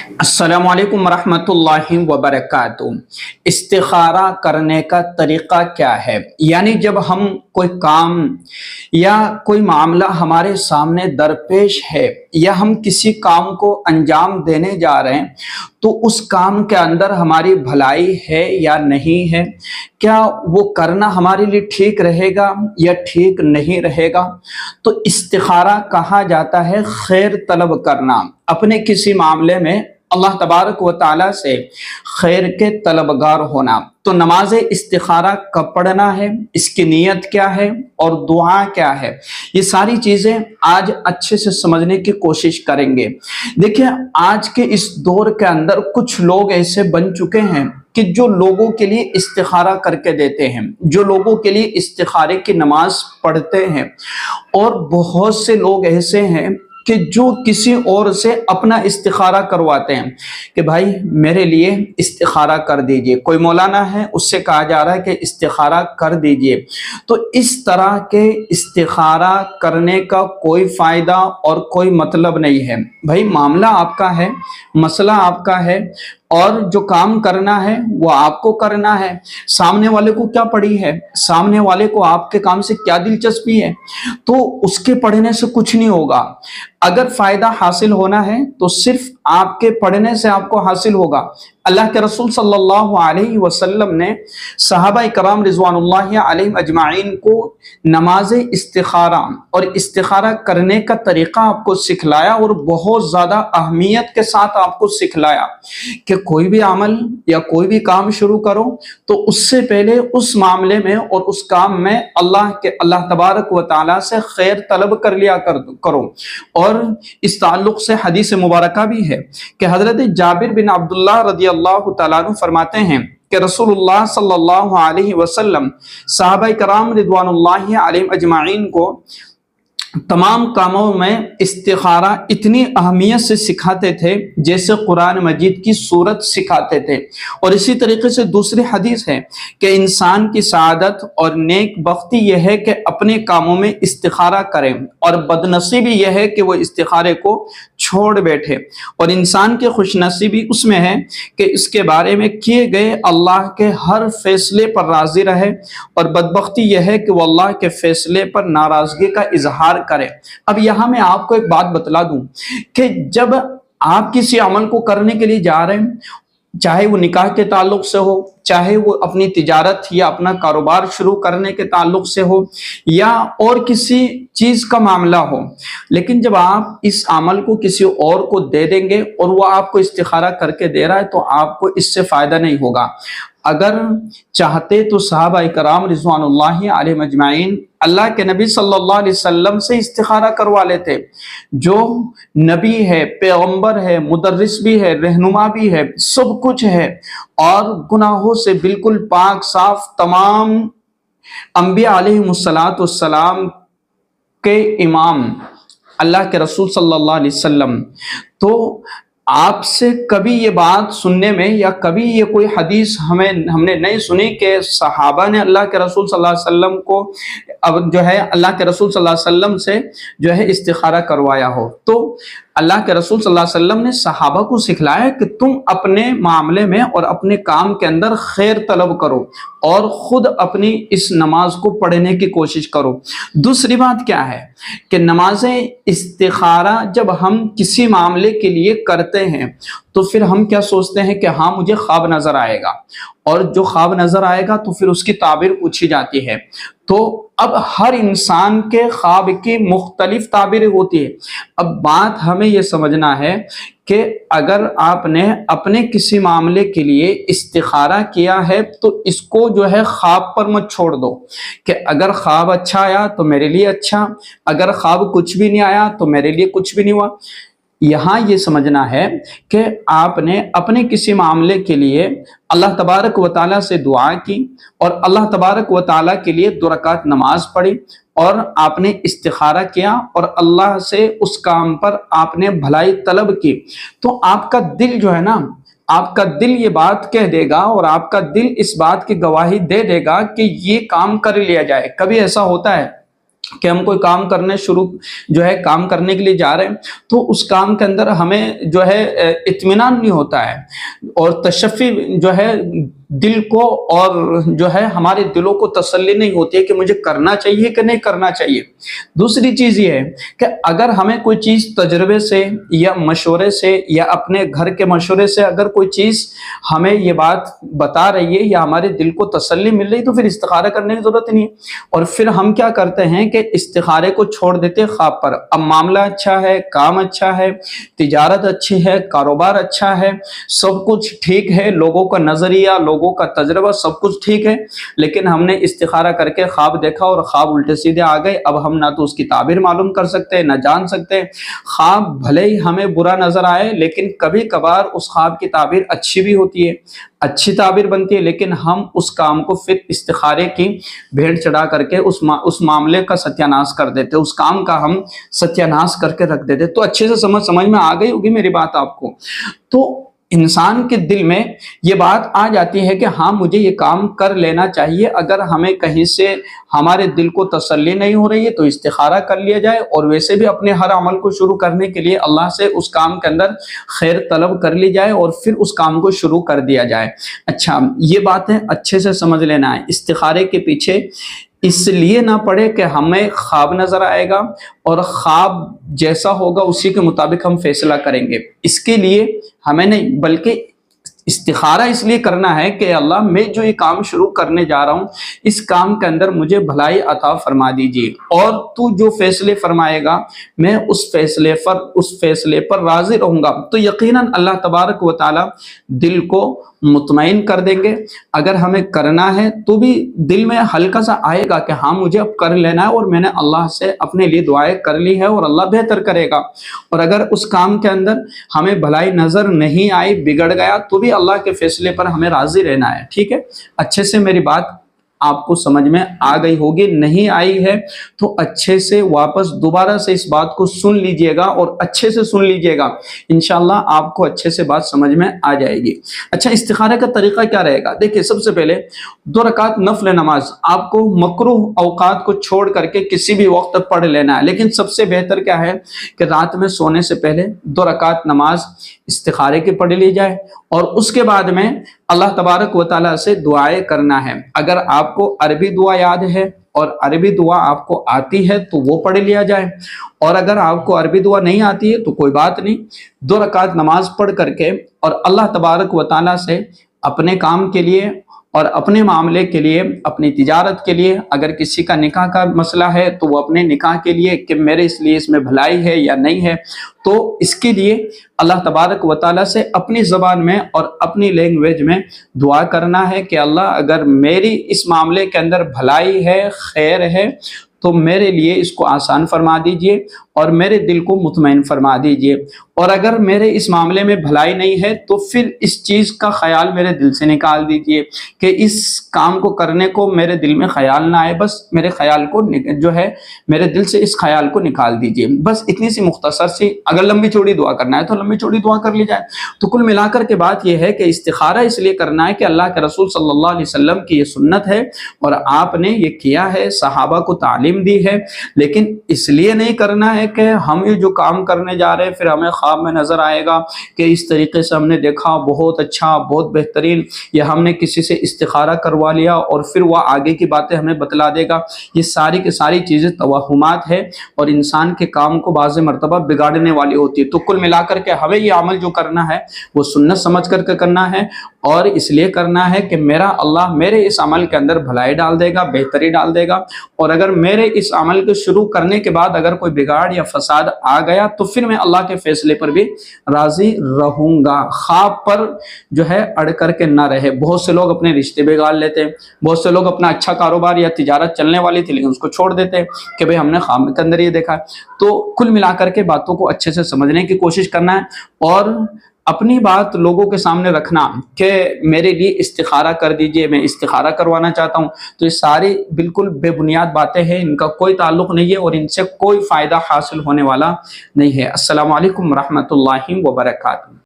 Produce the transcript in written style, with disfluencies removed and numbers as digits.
السلام علیکم ورحمۃ اللہ وبرکاتہ۔ استخارہ کرنے کا طریقہ کیا ہے؟ یعنی جب ہم کوئی کام یا کوئی معاملہ ہمارے سامنے درپیش ہے یا ہم کسی کام کو انجام دینے جا رہے ہیں تو اس کام کے اندر ہماری بھلائی ہے یا نہیں ہے، کیا وہ کرنا ہمارے لیے ٹھیک رہے گا یا ٹھیک نہیں رہے گا، تو استخارہ کہا جاتا ہے خیر طلب کرنا، اپنے کسی معاملے میں اللہ تبارک و تعالیٰ سے خیر کے طلبگار ہونا۔ تو نماز استخارہ کب پڑھنا ہے، اس کی نیت کیا ہے اور دعا کیا ہے، یہ ساری چیزیں آج اچھے سے سمجھنے کی کوشش کریں گے۔ دیکھیں، آج کے اس دور کے اندر کچھ لوگ ایسے بن چکے ہیں کہ جو لوگوں کے لیے استخارہ کر کے دیتے ہیں، جو لوگوں کے لیے استخارے کی نماز پڑھتے ہیں، اور بہت سے لوگ ایسے ہیں کہ جو کسی اور سے اپنا استخارہ کرواتے ہیں کہ بھائی میرے لیے استخارہ کر دیجئے۔ کوئی مولانا ہے، اس سے کہا جا رہا ہے کہ استخارہ کر دیجئے۔ تو اس طرح کے استخارہ کرنے کا کوئی فائدہ اور کوئی مطلب نہیں ہے۔ بھائی معاملہ آپ کا ہے، مسئلہ آپ کا ہے، اور جو کام کرنا ہے وہ آپ کو کرنا ہے۔ سامنے والے کو کیا پڑی ہے، سامنے والے کو آپ کے کام سے کیا دلچسپی ہے، تو اس کے پڑھنے سے کچھ نہیں ہوگا۔ اگر فائدہ حاصل ہونا ہے تو صرف آپ کے پڑھنے سے آپ کو حاصل ہوگا۔ اللہ کے رسول صلی اللہ علیہ وسلم نے صحابہ کرام رضوان اللہ علیہم اجمعین کو نماز استخارہ اور استخارہ کرنے کا طریقہ آپ کو سکھلایا، اور بہت زیادہ اہمیت کے ساتھ آپ کو سکھلایا کہ کوئی بھی عمل یا کوئی بھی کام شروع کرو تو اس سے پہلے اس معاملے میں اور اس کام میں اللہ تبارک و تعالیٰ سے خیر طلب کر لیا کرو۔ اور اس تعلق سے حدیث مبارکہ بھی ہے کہ حضرت جابر بن عبداللہ رضی اللہ تعالیٰ عنہ فرماتے ہیں کہ رسول اللہ صلی اللہ علیہ وسلم صحابہ کرام رضوان اللہ علیہم اجمعین کو تمام کاموں میں استخارہ اتنی اہمیت سے سکھاتے تھے جیسے قرآن مجید کی سورت سکھاتے تھے۔ اور اسی طریقے سے دوسری حدیث ہے کہ انسان کی سعادت اور نیک بختی یہ ہے کہ اپنے کاموں میں استخارہ کریں، اور بدنصیبی یہ ہے کہ وہ استخارے کو چھوڑ بیٹھے، اور انسان کی خوش نصیبی اس میں ہے کہ اس کے بارے میں کیے گئے اللہ کے ہر فیصلے پر راضی رہے، اور بدبختی یہ ہے کہ وہ اللہ کے فیصلے پر ناراضگی کا اظہار کرے۔ اب یہاں میں آپ کو ایک بات بتلا دوں کہ جب آپ کسی عمل کو کرنے کے لیے جا رہے ہیں، چاہے وہ نکاح کے تعلق سے ہو، چاہے وہ اپنی تجارت یا اپنا کاروبار شروع کرنے کے تعلق سے ہو، یا اور کسی چیز کا معاملہ ہو، لیکن جب آپ اس عمل کو کسی اور کو دے دیں گے اور وہ آپ کو استخارہ کر کے دے رہا ہے تو آپ کو اس سے فائدہ نہیں ہوگا۔ اگر چاہتے تو صحابہ کرام رضوان اللہ علیہ مجمعین اللہ کے نبی صلی اللہ علیہ وسلم سے استخارہ کروا لیتے، جو نبی ہے، پیغمبر ہے، مدرس بھی ہے، رہنما بھی ہے، سب کچھ ہے، اور گناہوں سے بالکل پاک صاف تمام انبیاء علیہ السلام کے امام اللہ کے رسول صلی اللہ علیہ وسلم۔ تو آپ سے کبھی یہ بات سننے میں یا کبھی یہ کوئی حدیث ہم نے نہیں سنی کہ صحابہ نے اللہ کے رسول صلی اللہ علیہ وسلم کو اللہ کے رسول صلی اللہ علیہ وسلم سے استخارہ کروایا ہو۔ تو اللہ کے رسول صلی اللہ علیہ وسلم نے صحابہ کو سکھلایا کہ تم اپنے معاملے میں اور اپنے کام کے اندر خیر طلب کرو، اور خود اپنی اس نماز کو پڑھنے کی کوشش کرو۔ دوسری بات کیا ہے کہ نماز استخارہ جب ہم کسی معاملے کے لیے کرتے ہیں تو پھر ہم کیا سوچتے ہیں کہ ہاں مجھے خواب نظر آئے گا، اور جو خواب نظر آئے گا تو پھر اس کی تعبیر پوچھی جاتی ہے۔ تو اب ہر انسان کے خواب کی مختلف تعبیریں ہوتی ہے۔ اب بات ہمیں یہ سمجھنا ہے کہ اگر آپ نے اپنے کسی معاملے کے لیے استخارہ کیا ہے تو اس کو خواب پر مت چھوڑ دو کہ اگر خواب اچھا آیا تو میرے لیے اچھا، اگر خواب کچھ بھی نہیں آیا تو میرے لیے کچھ بھی نہیں ہوا۔ یہاں یہ سمجھنا ہے کہ آپ نے اپنے کسی معاملے کے لیے اللہ تبارک و تعالیٰ سے دعا کی، اور اللہ تبارک و تعالیٰ کے لیے 2 رکعت نماز پڑھی، اور آپ نے استخارہ کیا اور اللہ سے اس کام پر آپ نے بھلائی طلب کی، تو آپ کا دل آپ کا دل یہ بات کہہ دے گا، اور آپ کا دل اس بات کی گواہی دے دے گا کہ یہ کام کر لیا جائے۔ کبھی ایسا ہوتا ہے کہ ہم کوئی کام کرنے کام کرنے کے لیے جا رہے ہیں تو اس کام کے اندر ہمیں اطمینان نہیں ہوتا ہے، اور تشفی دل کو اور ہمارے دلوں کو تسلی نہیں ہوتی ہے کہ مجھے کرنا چاہیے کہ نہیں کرنا چاہیے۔ دوسری چیز یہ ہے کہ اگر ہمیں کوئی چیز تجربے سے یا مشورے سے یا اپنے گھر کے مشورے سے اگر کوئی چیز ہمیں یہ بات بتا رہی ہے یا ہمارے دل کو تسلی مل رہی تو پھر استخارہ کرنے کی ضرورت نہیں ہے، اور پھر ہم کیا کرتے ہیں کہ استخارے کو چھوڑ دیتے خواب پر۔ اب معاملہ اچھا ہے، کام اچھا ہے، تجارت اچھی ہے، کاروبار اچھا ہے، سب کچھ ٹھیک ہے، لوگوں کا نظریہ، لوگوں کا تجربہ سب کچھ ٹھیک ہے، لیکن ہم نے استخارہ کر کے خواب دیکھا اور خواب الٹے سیدھے آ گئے۔ اب ہم نہ تو اس کی تعبیر معلوم کر سکتے نہ جان سکتے۔ خواب بھلے ہی ہمیں برا نظر آئے لیکن کبھی کبھار اس خواب کی تعبیر اچھی بھی ہوتی ہے، اچھی تعبیر بنتی ہے، لیکن ہم اس کام کو پھر استخارے کی بھیڑ چڑھا کر کے اس معاملے کا ستیاناش کر دیتے، اس کام کا ہم ستیاناش کر کے رکھ دیتے۔ تو اچھے سے سمجھ میں آ گئی ہوگی میری بات آپ کو۔ تو انسان کے دل میں یہ بات آ جاتی ہے کہ ہاں مجھے یہ کام کر لینا چاہیے، اگر ہمیں کہیں سے ہمارے دل کو تسلی نہیں ہو رہی ہے تو استخارہ کر لیا جائے، اور ویسے بھی اپنے ہر عمل کو شروع کرنے کے لیے اللہ سے اس کام کے اندر خیر طلب کر لی جائے اور پھر اس کام کو شروع کر دیا جائے۔ اچھا، یہ باتیں اچھے سے سمجھ لینا ہے۔ استخارے کے پیچھے اس لیے نہ پڑے کہ ہمیں خواب نظر آئے گا اور خواب جیسا ہوگا اسی کے مطابق ہم فیصلہ کریں گے، اس کے لیے ہمیں نہیں، بلکہ استخارہ اس لیے کرنا ہے کہ اللہ میں جو یہ کام شروع کرنے جا رہا ہوں اس کام کے اندر مجھے بھلائی عطا فرما دیجیے، اور تو جو فیصلے فرمائے گا میں اس فیصلے پر راضی رہوں گا۔ تو یقیناً اللہ تبارک و تعالی دل کو مطمئن کر دیں گے۔ اگر ہمیں کرنا ہے تو بھی دل میں ہلکا سا آئے گا کہ ہاں مجھے اب کر لینا ہے، اور میں نے اللہ سے اپنے لیے دعائیں کر لی ہے اور اللہ بہتر کرے گا۔ اور اگر اس کام کے اندر ہمیں بھلائی نظر نہیں آئی، بگڑ گیا، تو بھی اللہ کے فیصلے پر ہمیں راضی رہنا ہے۔ ٹھیک ہے، اچھے سے میری بات آپ کو سمجھ میں آ گئی ہوگی، نہیں آئی ہے تو اچھے سے واپس دوبارہ سے اس بات کو سن لیجئے گا اور اچھے سے سن لیجئے گا، انشاءاللہ آپ کو اچھے سے بات سمجھ میں آ جائے گی۔ اچھا، استخارے کا طریقہ کیا رہے گا؟ دیکھیں، سب سے پہلے 2 رکعت نفل نماز آپ کو مکروہ اوقات کو چھوڑ کر کے کسی بھی وقت پڑھ لینا ہے، لیکن سب سے بہتر کیا ہے کہ رات میں سونے سے پہلے 2 رکعت نماز استخارے کی پڑھ لی جائے، اور اس کے بعد میں اللہ تبارک و تعالیٰ سے دعائیں کرنا ہے۔ اگر آپ کو عربی دعا یاد ہے اور عربی دعا آپ کو آتی ہے تو وہ پڑھ لیا جائے، اور اگر آپ کو عربی دعا نہیں آتی ہے تو کوئی بات نہیں، 2 رکعت نماز پڑھ کر کے اور اللہ تبارک و تعالیٰ سے اپنے کام کے لیے اور اپنے معاملے کے لیے، اپنی تجارت کے لیے، اگر کسی کا نکاح کا مسئلہ ہے تو وہ اپنے نکاح کے لیے کہ میرے اس لیے اس میں بھلائی ہے یا نہیں ہے، تو اس کے لیے اللہ تبارک و تعالیٰ سے اپنی زبان میں اور اپنی لینگویج میں دعا کرنا ہے کہ اللہ اگر میری اس معاملے کے اندر بھلائی ہے، خیر ہے، تو میرے لیے اس کو آسان فرما دیجئے اور میرے دل کو مطمئن فرما دیجئے، اور اگر میرے اس معاملے میں بھلائی نہیں ہے تو پھر اس چیز کا خیال میرے دل سے نکال دیجئے کہ اس کام کو کرنے کو میرے دل میں خیال نہ آئے، بس میرے خیال کو میرے دل سے اس خیال کو نکال دیجئے۔ بس اتنی سی مختصر سی، اگر لمبی چوڑی دعا کرنا ہے تو لمبی چوڑی دعا کر لی جائے۔ تو کل ملا کر کے بات یہ ہے کہ استخارہ اس لیے کرنا ہے کہ اللہ کے رسول صلی اللہ علیہ وسلم کی یہ سنت ہے اور آپ نے یہ کیا ہے، صحابہ کو تعلیم دی ہے، لیکن اس لیے نہیں کرنا ہے کہ ہم یہ جو کام کرنے جا رہے ہیں پھر ہمیں خواب میں نظر آئے گا کہ اس طریقے سے ہم نے دیکھا، بہت اچھا، بہت بہترین، یا ہم نے کسی سے استخارہ کروا لیا اور پھر وہ آگے کی باتیں ہمیں بتلا دے گا۔ یہ ساری کی ساری چیزیں توہمات ہے اور انسان کے کام کو بعض مرتبہ بگاڑنے والی ہوتی ہے۔ تو کل ملا کر کے ہمیں یہ عمل جو کرنا ہے وہ سنت سمجھ کر کے کرنا ہے، اور اس لیے کرنا ہے کہ میرا اللہ میرے اس عمل کے اندر بھلائی ڈال دے گا، بہتری ڈال دے گا، اور اگر میرے اس عمل کو شروع کرنے کے بعد اگر کوئی بگاڑ یا فساد آ گیا تو پھر میں اللہ کے فیصلے پر بھی راضی رہوں گا۔ خواب پر اڑ کر کے نہ رہے۔ بہت سے لوگ اپنے رشتے بگاڑ لیتے ہیں، بہت سے لوگ اپنا اچھا کاروبار یا تجارت چلنے والی تھی لیکن اس کو چھوڑ دیتے ہیں کہ بھئی ہم نے خواب کے اندر یہ دیکھا۔ تو کل ملا کر کے باتوں کو اچھے سے سمجھنے کی کوشش کرنا ہے اور اپنی بات لوگوں کے سامنے رکھنا کہ میرے لیے استخارہ کر دیجئے، میں استخارہ کروانا چاہتا ہوں، تو یہ ساری بالکل بے بنیاد باتیں ہیں، ان کا کوئی تعلق نہیں ہے اور ان سے کوئی فائدہ حاصل ہونے والا نہیں ہے۔ السلام علیکم ورحمۃ اللہ وبرکاتہ۔